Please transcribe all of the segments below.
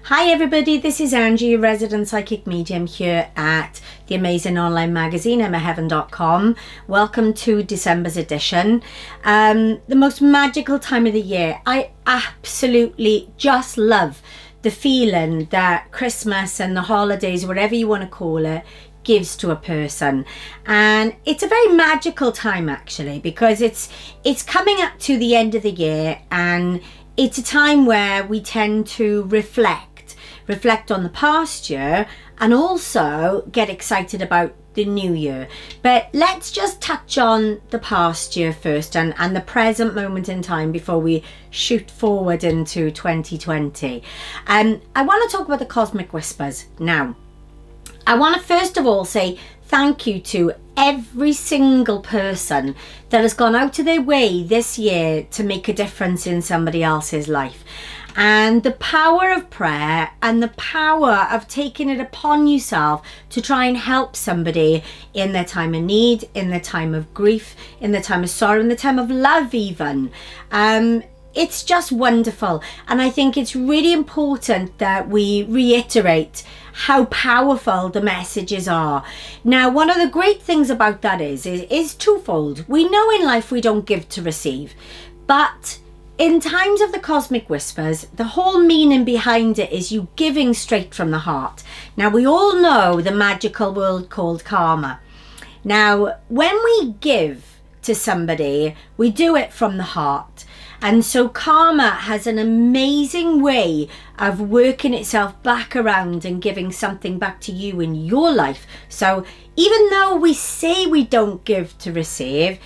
Hi everybody, this is Angie, a resident psychic medium here at the amazing online magazine, emmaheaven.com. Welcome to December's edition. The most magical time of the year. I absolutely just love the feeling that Christmas and the holidays, whatever you want to call it, gives to a person. And it's a very magical time actually, because it's coming up to the end of the year, and it's a time where we tend to reflect on the past year and also get excited about the new year. But let's just touch on the past year first and the present moment in time before we shoot forward into 2020. I want to talk about the cosmic whispers now. I want to first of all say thank you to every single person that has gone out of their way this year to make a difference in somebody else's life. And the power of prayer and the power of taking it upon yourself to try and help somebody in their time of need, in their time of grief, in their time of sorrow, in the time of love even. It's just wonderful. And I think it's really important that we reiterate how powerful the messages are. Now, one of the great things about that is twofold. We know in life we don't give to receive, but in times of the cosmic whispers, the whole meaning behind it is you giving straight from the heart. Now, we all know the magical word called karma. Now, when we give to somebody, we do it from the heart. And so karma has an amazing way of working itself back around and giving something back to you in your life. So even though we say we don't give to receive,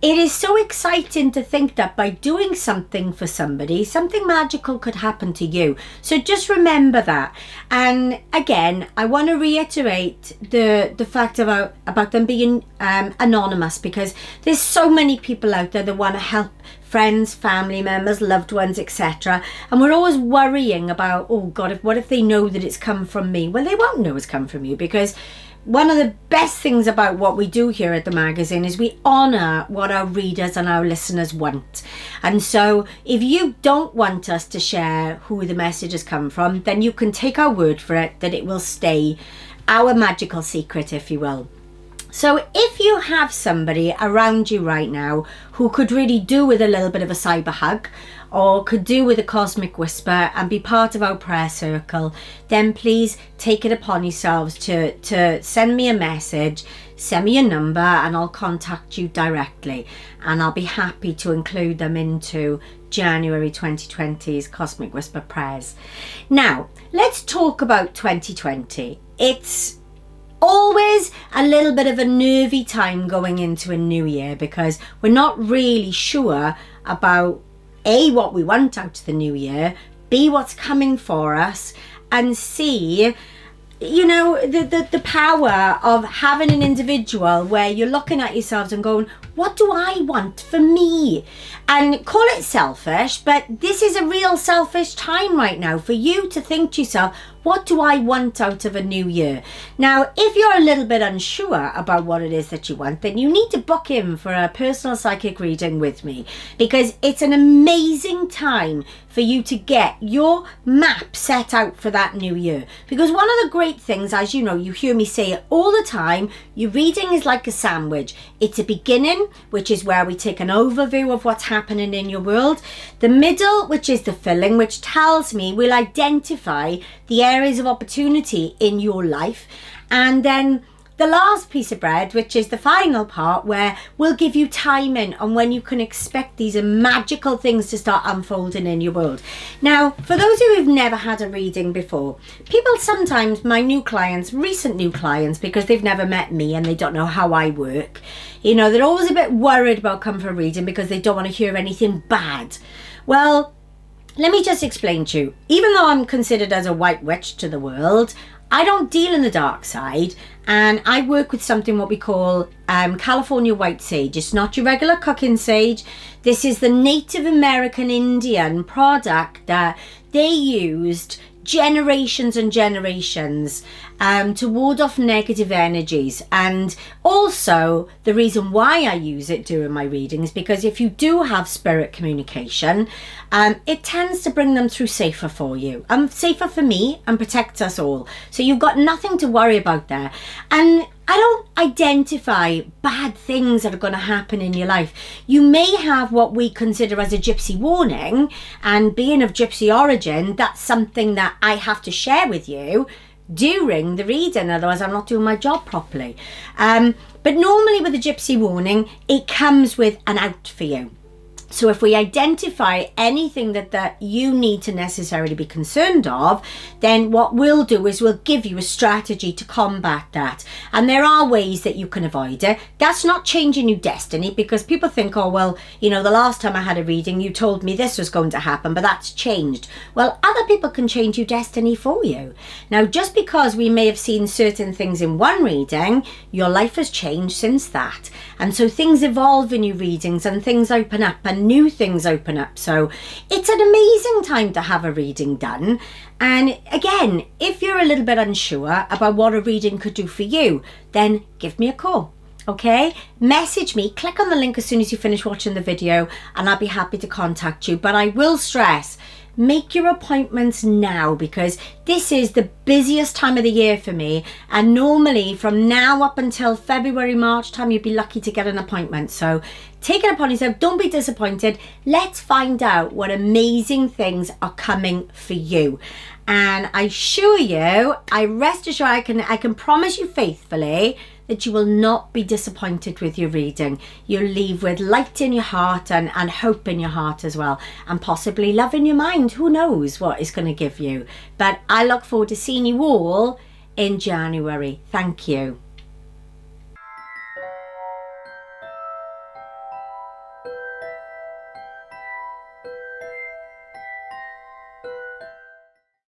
it is so exciting to think that by doing something for somebody, something magical could happen to you. So just remember that. And again, I want to reiterate the fact about them being anonymous, because there's so many people out there that want to help friends, family members, loved ones, etc. And we're always worrying about, oh God, what if they know that it's come from me? Well, they won't know it's come from you, because one of the best things about what we do here at the magazine is we honour what our readers and our listeners want. And so if you don't want us to share who the message has come from, then you can take our word for it that it will stay our magical secret, if you will. So if you have somebody around you right now who could really do with a little bit of a cyber hug, or could do with a cosmic whisper and be part of our prayer circle, then please take it upon yourselves to send me a message, send me a number, and I'll contact you directly. And I'll be happy to include them into January 2020's Cosmic Whisper prayers. Now, let's talk about 2020. It's always a little bit of a nervy time going into a new year, because we're not really sure about A, what we want out of the new year, B, what's coming for us, and C, you know, the power of having an individual where you're looking at yourselves and going, what do I want for me? And call it selfish, but this is a real selfish time right now for you to think to yourself, what do I want out of a new year? Now, if you're a little bit unsure about what it is that you want, then you need to book in for a personal psychic reading with me, because it's an amazing time for you to get your map set out for that new year. Because one of the great things, as you know, you hear me say it all the time, your reading is like a sandwich. It's a beginning, which is where we take an overview of what's happening in your world. The middle, which is the filling, which tells me we'll identify the areas of opportunity in your life. And then the last piece of bread, which is the final part, where we'll give you timing on when you can expect these magical things to start unfolding in your world. Now, for those of you who've never had a reading before, people sometimes, my new clients, recent new clients, because they've never met me and they don't know how I work, you know, they're always a bit worried about coming for a reading because they don't want to hear anything bad. Well, let me just explain to you. Even though I'm considered as a white witch to the world, I don't deal in the dark side, and I work with something what we call California white sage. It's not your regular cooking sage. This is the Native American Indian product that they used generations and generations to ward off negative energies. And also the reason why I use it during my readings, because if you do have spirit communication, it tends to bring them through safer for you, safer for me, and protects us all. So you've got nothing to worry about there. And I don't identify bad things that are going to happen in your life. You may have what we consider as a gypsy warning, and being of gypsy origin, that's something that I have to share with you during the reading, otherwise I'm not doing my job properly. But normally with a gypsy warning, it comes with an out for you. So if we identify anything that you need to necessarily be concerned of, then what we'll do is we'll give you a strategy to combat that. And there are ways that you can avoid it. That's not changing your destiny, because people think, oh, well, you know, the last time I had a reading, you told me this was going to happen, but that's changed. Well, other people can change your destiny for you. Now, just because we may have seen certain things in one reading, your life has changed since that. And so things evolve in your readings, and things open up, and new things open up. So it's an amazing time to have a reading done. And again, if you're a little bit unsure about what a reading could do for you, then give me a call. Okay, message me, click on the link as soon as you finish watching the video, and I'll be happy to contact you. But I will stress, make your appointments now, because this is the busiest time of the year for me, and normally from now up until February, March time, you'd be lucky to get an appointment. So take it upon yourself, don't be disappointed. Let's find out what amazing things are coming for you. And I assure you, I rest assured, I can promise you faithfully that you will not be disappointed with your reading. You'll leave with light in your heart and hope in your heart as well, and possibly love in your mind. Who knows what it's going to give you. But I look forward to seeing you all in January. Thank you.